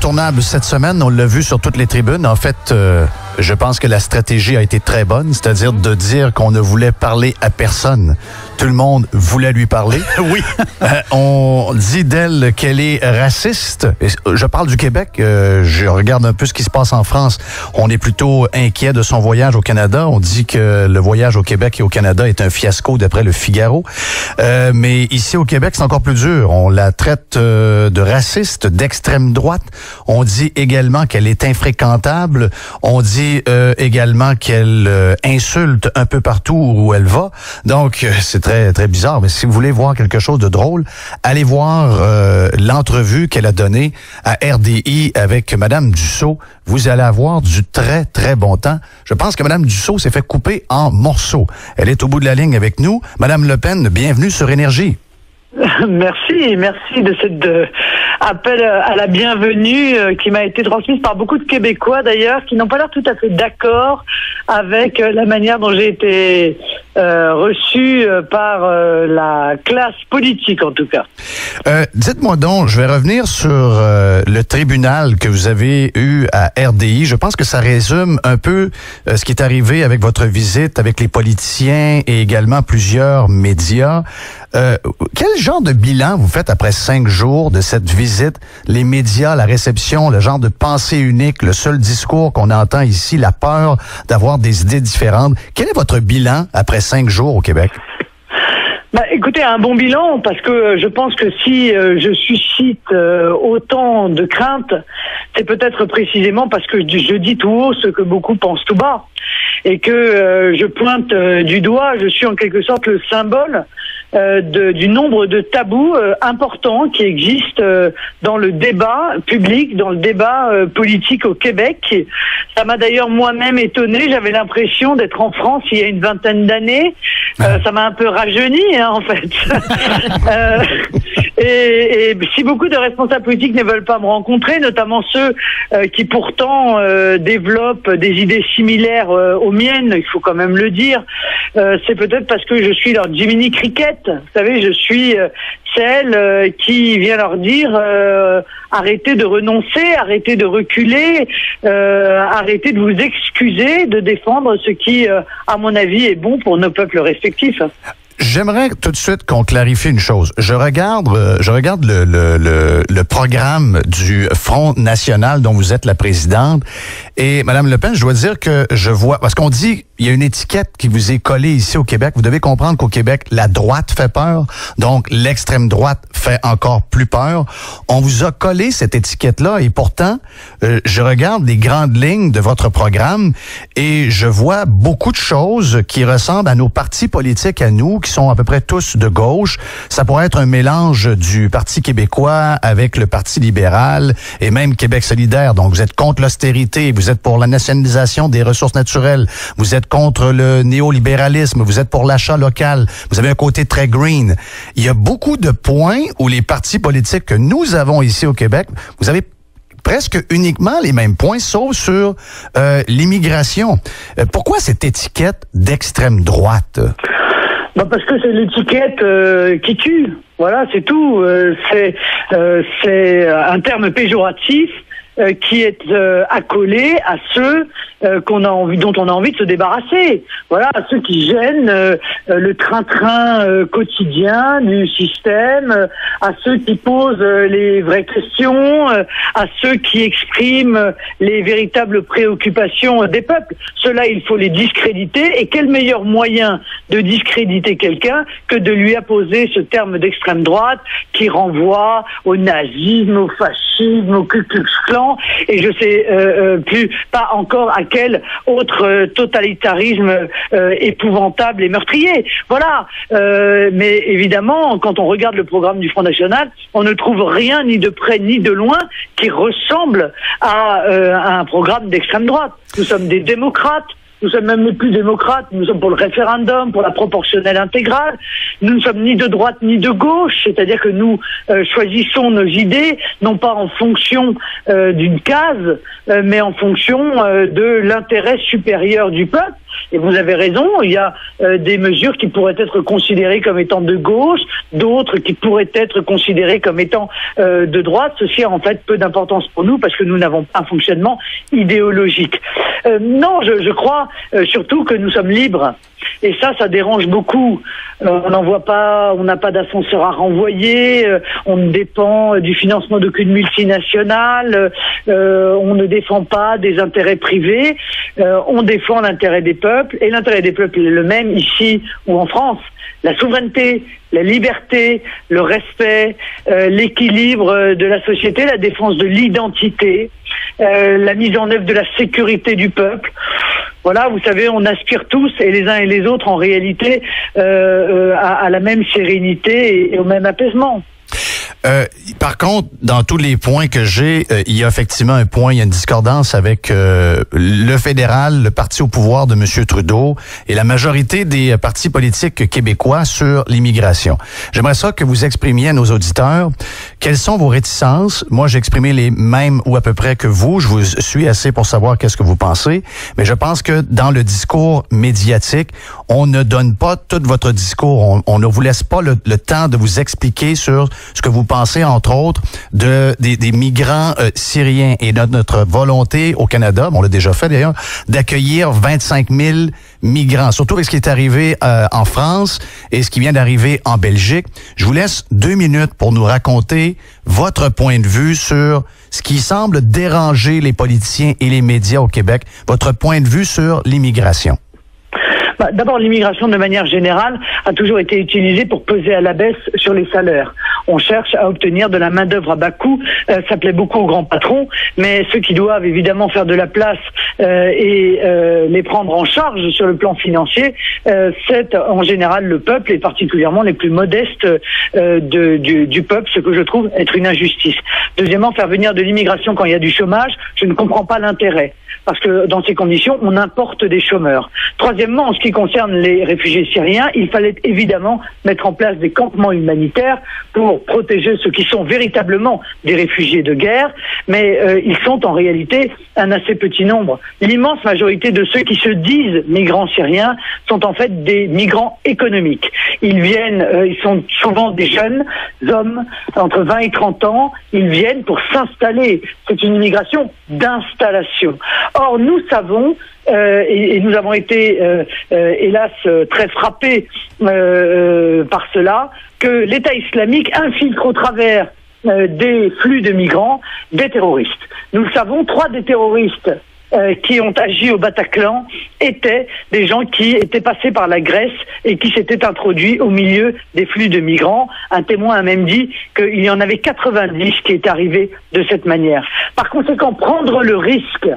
incontournable cette semaine. On l'a vu sur toutes les tribunes. En fait, je pense que la stratégie a été très bonne, c'est-à-dire de dire qu'on ne voulait parler à personne. Tout le monde voulait lui parler. Oui. On dit d'elle qu'elle est raciste. Je parle du Québec. Je regarde un peu ce qui se passe en France. On est plutôt inquiet de son voyage au Canada. On dit que le voyage au Québec et au Canada est un fiasco d'après le Figaro. Mais ici au Québec, c'est encore plus dur. On la traite de raciste, d'extrême droite. On dit également qu'elle est infréquentable. On dit également qu'elle insulte un peu partout où elle va. Donc, c'est très, très bizarre. Mais si vous voulez voir quelque chose de drôle, allez voir l'entrevue qu'elle a donnée à RDI avec Madame Dussault. Vous allez avoir du très, très bon temps. Je pense que Madame Dussault s'est fait couper en morceaux. Elle est au bout de la ligne avec nous. Madame Le Pen, bienvenue sur Énergie. Merci de cet appel à la bienvenue qui m'a été transmise par beaucoup de Québécois d'ailleurs, qui n'ont pas l'air tout à fait d'accord avec la manière dont j'ai été reçu par la classe politique en tout cas. Dites-moi donc, je vais revenir sur le tribunal que vous avez eu à RDI. Je pense que ça résume un peu ce qui est arrivé avec votre visite avec les politiciens et également plusieurs médias. Quel genre de bilan vous faites après 5 jours de cette visite? Les médias, la réception, le genre de pensée unique, le seul discours qu'on entend ici, la peur d'avoir des idées différentes. Quel est votre bilan après 5 jours au Québec? Écoutez, un bon bilan, parce que je pense que si je suscite autant de craintes, c'est peut-être précisément parce que je dis tout haut ce que beaucoup pensent tout bas. Et que je pointe du doigt, je suis en quelque sorte le symbole du nombre de tabous importants qui existent dans le débat public, dans le débat politique au Québec. Ça m'a d'ailleurs moi-même étonné. J'avais l'impression d'être en France il y a une vingtaine d'années. Ça m'a un peu rajeuni, en fait. Et si beaucoup de responsables politiques ne veulent pas me rencontrer, notamment ceux qui pourtant développent des idées similaires aux miennes, il faut quand même le dire, c'est peut-être parce que je suis leur Jiminy Cricket. Vous savez, je suis celle qui vient leur dire arrêtez de renoncer, arrêtez de reculer, arrêtez de vous excuser de défendre ce qui, à mon avis, est bon pour nos peuples respectifs. J'aimerais tout de suite qu'on clarifie une chose. Je regarde le programme du Front national dont vous êtes la présidente. Et Madame Le Pen, je dois dire que je vois, parce qu'on dit, il y a une étiquette qui vous est collée ici au Québec. Vous devez comprendre qu'au Québec, la droite fait peur. Donc, l'extrême droite fait encore plus peur. On vous a collé cette étiquette-là et pourtant, je regarde les grandes lignes de votre programme et je vois beaucoup de choses qui ressemblent à nos partis politiques à nous, qui sont à peu près tous de gauche. Ça pourrait être un mélange du Parti québécois avec le Parti libéral et même Québec solidaire. Donc, vous êtes contre l'austérité, vous êtes pour la nationalisation des ressources naturelles, vous êtes contre le néolibéralisme, vous êtes pour l'achat local, vous avez un côté très green. Il y a beaucoup de points où les partis politiques que nous avons ici au Québec, vous avez presque uniquement les mêmes points, sauf sur l'immigration. Pourquoi cette étiquette d'extrême droite? Parce que c'est l'étiquette qui tue. Voilà, c'est tout. C'est un terme péjoratif qui est accolé à ceux dont on a envie de se débarrasser. Voilà, à ceux qui gênent le train-train quotidien du système, à ceux qui posent les vraies questions, à ceux qui expriment les véritables préoccupations des peuples. Ceux-là, il faut les discréditer. Et quel meilleur moyen de discréditer quelqu'un que de lui apposer ce terme d'extrême droite qui renvoie au nazisme, au fascisme, au Ku Klux Klan, et je sais pas encore à quel autre totalitarisme épouvantable et meurtrier. Voilà. Mais évidemment, quand on regarde le programme du Front National, on ne trouve rien ni de près ni de loin qui ressemble à un programme d'extrême droite. Nous sommes des démocrates. Nous sommes même les plus démocrates. Nous sommes pour le référendum, pour la proportionnelle intégrale. Nous ne sommes ni de droite ni de gauche, c'est-à-dire que nous choisissons nos idées, non pas en fonction d'une case, mais en fonction de l'intérêt supérieur du peuple. Et vous avez raison, il y a des mesures qui pourraient être considérées comme étant de gauche, d'autres qui pourraient être considérées comme étant de droite. Ceci a en fait peu d'importance pour nous parce que nous n'avons pas un fonctionnement idéologique. Non, je crois surtout que nous sommes libres. Et ça dérange beaucoup. On n'a pas d'ascenseur à renvoyer, on ne dépend du financement d'aucune multinationale, on ne défend pas des intérêts privés, on défend l'intérêt des peuples, et l'intérêt des peuples est le même ici ou en France. La souveraineté, la liberté, le respect, l'équilibre de la société, la défense de l'identité, la mise en œuvre de la sécurité du peuple. Voilà, vous savez, on aspire tous, et les uns et les autres, en réalité, à la même sérénité et au même apaisement. Par contre, dans tous les points que j'ai, il y a effectivement il y a une discordance avec le fédéral, le parti au pouvoir de M. Trudeau et la majorité des partis politiques québécois sur l'immigration. J'aimerais ça que vous exprimiez à nos auditeurs quelles sont vos réticences. Moi, j'ai exprimé les mêmes ou à peu près que vous. Je vous suis assez pour savoir qu'est-ce que vous pensez, mais je pense que dans le discours médiatique, on ne donne pas tout votre discours. On ne vous laisse pas le temps de vous expliquer sur ce que vous pensez, entre autres, des migrants syriens et de notre volonté au Canada, on l'a déjà fait d'ailleurs, d'accueillir 25 000 migrants, surtout avec ce qui est arrivé en France et ce qui vient d'arriver en Belgique. Je vous laisse 2 minutes pour nous raconter votre point de vue sur ce qui semble déranger les politiciens et les médias au Québec, votre point de vue sur l'immigration. D'abord, l'immigration, de manière générale, a toujours été utilisée pour peser à la baisse sur les salaires. On cherche à obtenir de la main-d'œuvre à bas coût. Ça plaît beaucoup aux grands patrons, mais ceux qui doivent évidemment faire de la place et les prendre en charge sur le plan financier, c'est en général le peuple, et particulièrement les plus modestes du peuple, ce que je trouve être une injustice. Deuxièmement, faire venir de l'immigration quand il y a du chômage, je ne comprends pas l'intérêt. Parce que dans ces conditions, on importe des chômeurs. Troisièmement, en ce qui concerne les réfugiés syriens, il fallait évidemment mettre en place des campements humanitaires pour protéger ceux qui sont véritablement des réfugiés de guerre, mais ils sont en réalité un assez petit nombre. L'immense majorité de ceux qui se disent migrants syriens sont en fait des migrants économiques. Ils sont souvent des jeunes hommes entre 20 et 30 ans, ils viennent pour s'installer. C'est une immigration d'installation. Or, nous savons, et nous avons été, hélas, très frappés par cela, que l'État islamique infiltre au travers des flux de migrants des terroristes. Nous le savons, 3 des terroristes qui ont agi au Bataclan étaient des gens qui étaient passés par la Grèce et qui s'étaient introduits au milieu des flux de migrants. Un témoin a même dit qu'il y en avait 90 qui étaient arrivés de cette manière. Par conséquent, prendre le risque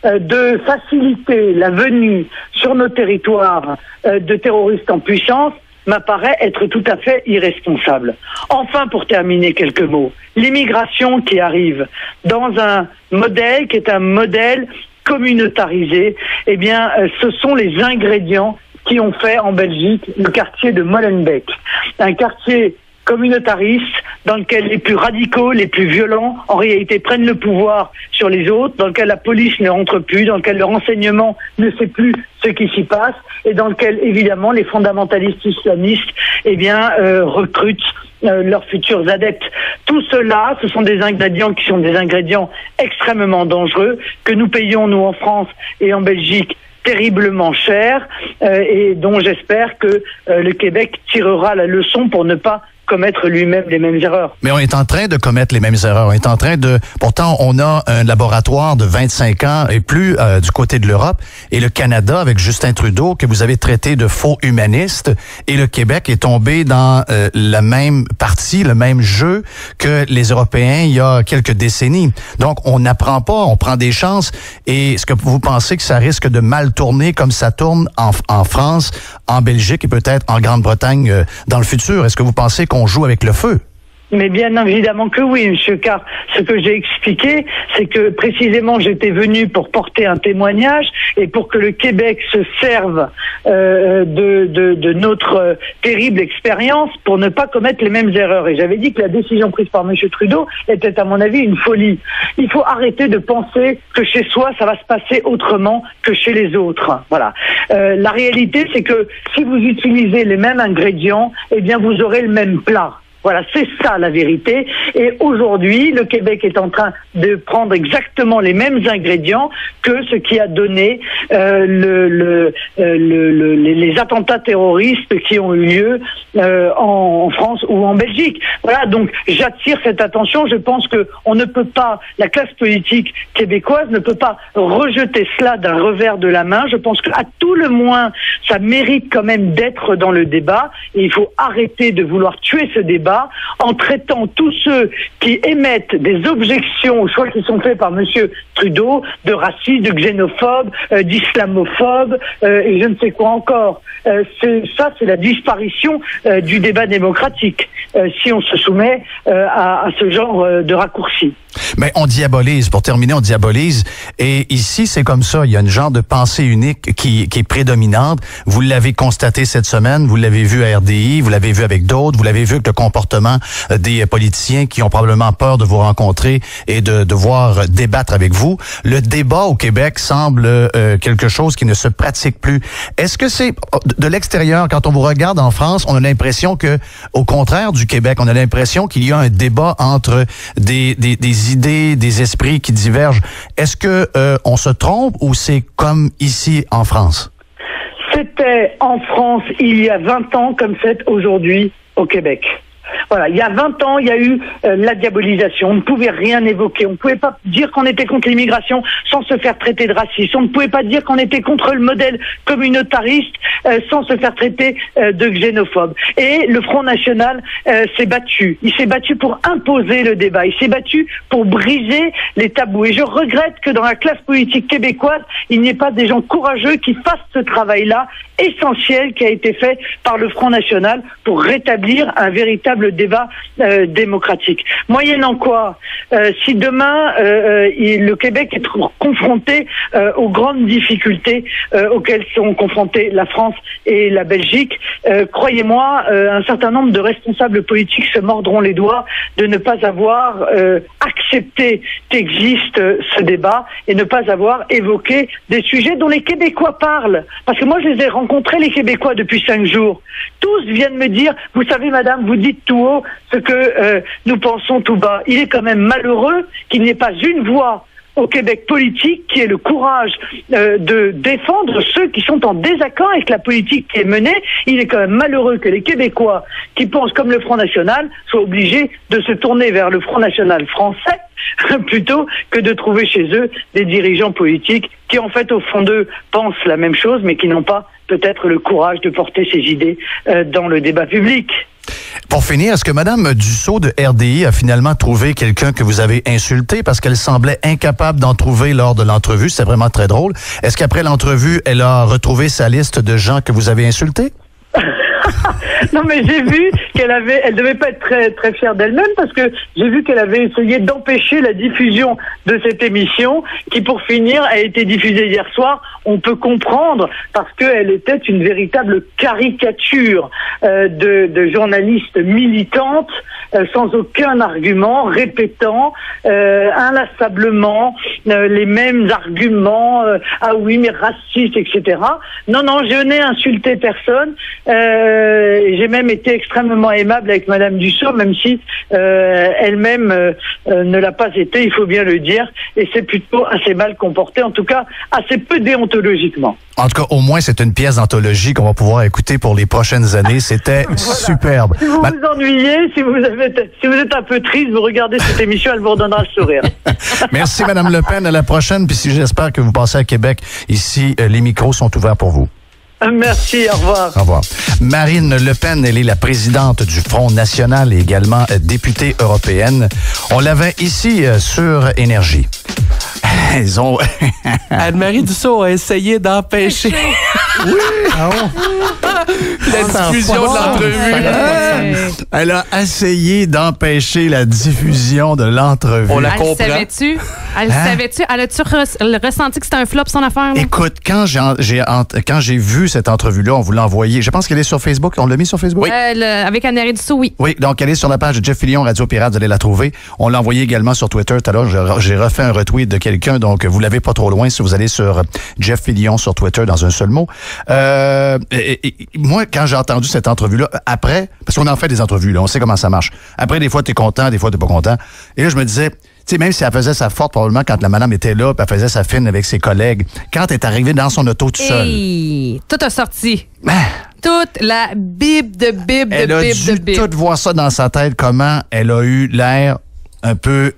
de faciliter la venue sur nos territoires de terroristes en puissance m'apparaît être tout à fait irresponsable. Enfin, pour terminer, quelques mots. L'immigration qui arrive dans un modèle qui est un modèle communautarisé, eh bien, ce sont les ingrédients qui ont fait en Belgique le quartier de Molenbeek. Un quartier communautariste dans lequel les plus radicaux, les plus violents, en réalité prennent le pouvoir sur les autres, dans lequel la police ne rentre plus, dans lequel le renseignement ne sait plus ce qui s'y passe, et dans lequel, évidemment, les fondamentalistes islamistes, recrutent leurs futurs adeptes. Tout cela, ce sont des ingrédients qui sont des ingrédients extrêmement dangereux, que nous payons, nous, en France et en Belgique, terriblement cher, et dont j'espère que le Québec tirera la leçon pour ne pas commettre lui-même les mêmes erreurs. Mais on est en train de commettre les mêmes erreurs. On est en train de... Pourtant, on a un laboratoire de 25 ans et plus du côté de l'Europe, et le Canada, avec Justin Trudeau, que vous avez traité de faux humaniste, et le Québec est tombé dans la même partie, le même jeu que les Européens il y a quelques décennies. Donc, on n'apprend pas, on prend des chances, et est-ce que vous pensez que ça risque de mal tourner comme ça tourne en France, en Belgique et peut-être en Grande-Bretagne dans le futur? Est-ce que vous pensez qu'on joue avec le feu? Mais bien évidemment que oui, monsieur, car ce que j'ai expliqué, c'est que précisément j'étais venu pour porter un témoignage et pour que le Québec se serve de notre terrible expérience pour ne pas commettre les mêmes erreurs. Et j'avais dit que la décision prise par monsieur Trudeau était à mon avis une folie. Il faut arrêter de penser que chez soi ça va se passer autrement que chez les autres. Voilà. La réalité, c'est que si vous utilisez les mêmes ingrédients, eh bien vous aurez le même plat. Voilà, c'est ça la vérité. Et aujourd'hui, le Québec est en train de prendre exactement les mêmes ingrédients que ce qui a donné les attentats terroristes qui ont eu lieu en France ou en Belgique. Voilà, donc j'attire cette attention. Je pense que on ne peut pas, la classe politique québécoise ne peut pas rejeter cela d'un revers de la main. Je pense qu'à tout le moins, ça mérite quand même d'être dans le débat. Et il faut arrêter de vouloir tuer ce débat en traitant tous ceux qui émettent des objections aux choix qui sont faits par monsieur Trudeau de racistes, de xénophobes, d'islamophobes et je ne sais quoi encore. C'est la disparition du débat démocratique si on se soumet à ce genre de raccourci. Mais on diabolise, pour terminer, on diabolise. Et ici, c'est comme ça. Il y a une genre de pensée unique qui est prédominante. Vous l'avez constaté cette semaine, vous l'avez vu à RDI, vous l'avez vu avec d'autres, vous l'avez vu avec le comportement des politiciens qui ont probablement peur de vous rencontrer et de devoir débattre avec vous. Le débat au Québec semble quelque chose qui ne se pratique plus. Est-ce que c'est de l'extérieur, quand on vous regarde en France, on a l'impression que, au contraire du Québec, on a l'impression qu'il y a un débat entre des idées, des esprits qui divergent. Est-ce que on se trompe ou c'est comme ici en France? C'était en France il y a 20 ans comme c'est aujourd'hui au Québec. Voilà, il y a 20 ans, il y a eu la diabolisation. On ne pouvait rien évoquer. On ne pouvait pas dire qu'on était contre l'immigration sans se faire traiter de raciste. On ne pouvait pas dire qu'on était contre le modèle communautariste sans se faire traiter de xénophobe. Et le Front National s'est battu. Il s'est battu pour imposer le débat. Il s'est battu pour briser les tabous. Et je regrette que dans la classe politique québécoise, il n'y ait pas des gens courageux qui fassent ce travail-là essentiel qui a été fait par le Front National pour rétablir un véritable débat démocratique. Moyennant quoi, si demain le Québec est confronté aux grandes difficultés auxquelles sont confrontés la France et la Belgique, croyez-moi, un certain nombre de responsables politiques se mordront les doigts de ne pas avoir accepté qu'existe ce débat et ne pas avoir évoqué des sujets dont les Québécois parlent. Parce que moi, je les ai rencontrés, les Québécois, depuis 5 jours. Tous viennent me dire, vous savez, madame, vous dites tout haut ce que nous pensons tout bas. Il est quand même malheureux qu'il n'y ait pas une voix au Québec politique qui ait le courage de défendre ceux qui sont en désaccord avec la politique qui est menée. Il est quand même malheureux que les Québécois qui pensent comme le Front National soient obligés de se tourner vers le Front National français plutôt que de trouver chez eux des dirigeants politiques qui en fait au fond d'eux pensent la même chose mais qui n'ont pas peut-être le courage de porter ces idées dans le débat public. Pour finir, est-ce que Mme Dussault de RDI a finalement trouvé quelqu'un que vous avez insulté parce qu'elle semblait incapable d'en trouver lors de l'entrevue? C'est vraiment très drôle. Est-ce qu'après l'entrevue, elle a retrouvé sa liste de gens que vous avez insultés? Non, mais j'ai vu elle devait pas être très très fière d'elle-même parce que j'ai vu qu'elle avait essayé d'empêcher la diffusion de cette émission qui, pour finir, a été diffusée hier soir. On peut comprendre parce qu'elle était une véritable caricature de journaliste militante sans aucun argument, répétant inlassablement les mêmes arguments. Ah oui, mais raciste, etc. Non, je n'ai insulté personne. J'ai même été extrêmement aimable avec Madame Dussault, même si elle-même ne l'a pas été, il faut bien le dire, et c'est plutôt assez mal comporté, en tout cas assez peu déontologiquement. En tout cas, au moins, c'est une pièce d'anthologie qu'on va pouvoir écouter pour les prochaines années. C'était voilà. Superbe. Si vous vous ennuyez, si vous êtes un peu triste, vous regardez cette émission, elle vous redonnera le sourire. Merci, Madame Le Pen. À la prochaine. Puis j'espère que vous passez à Québec. Ici, les micros sont ouverts pour vous. Merci, au revoir. Au revoir. Marine Le Pen, elle est la présidente du Front National et également députée européenne. On l'avait ici sur Énergie. Ils ont... Anne-Marie Dussault a essayé d'empêcher... Oui! Ah bon? La diffusion de l'entrevue. Elle a essayé d'empêcher la diffusion de l'entrevue. On la Elle comprend. savait-tu? Savait-tu? Elle a-tu ressenti que c'était un flop, son affaire? Là? Écoute, quand j'ai vu cette entrevue-là, on vous l'a envoyée. Je pense qu'elle est sur Facebook. On l'a mis sur Facebook? Avec Anne-Marie Dussault, oui. Oui, donc elle est sur la page de Jeff Fillion, Radio Pirate, vous allez la trouver. On l'a envoyé également sur Twitter tout à l'heure. J'ai refait un retweet de quelqu'un, donc vous l'avez pas trop loin si vous allez sur Jeff Fillion sur Twitter dans un seul mot. Moi, quand j'ai entendu cette entrevue-là, après, parce qu'on en fait des entrevues, là, on sait comment ça marche. Après, des fois, t'es content, des fois, t'es pas content. Et là, je me disais, tu sais, même si elle faisait sa forte, probablement, quand la madame était là, puis elle faisait sa fine avec ses collègues, quand elle est arrivée dans son auto tout seul. Hey, tout a sorti. Toute la bib de bib Elle de a bib de dû bib. tout voir ça dans sa tête, comment elle a eu l'air un peu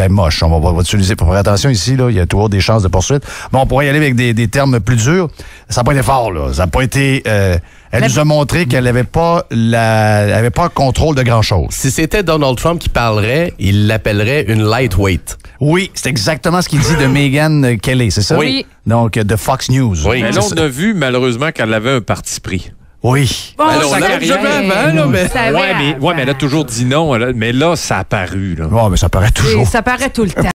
moche. On va utiliser, pour faire attention ici, là, il y a toujours des chances de poursuite. Bon, on pourrait y aller avec des termes plus durs. Ça n'a pas été fort, là. Ça n'a pas été... elle nous a montré qu'elle n'avait pas un contrôle de grand-chose. Si c'était Donald Trump qui parlerait, il l'appellerait une lightweight. Oui, c'est exactement ce qu'il dit de Megyn Kelly, c'est ça? Oui. Donc, de Fox News. Oui. Mais là, on a vu, malheureusement, qu'elle avait un parti pris. Oui. Bon, Alors, on ça l'avait savait. jamais avant, là, mais... Ça savait mais elle a avant. toujours dit non. Mais là, ça a apparu, là. Bon, mais ça paraît toujours. Ça paraît tout le temps.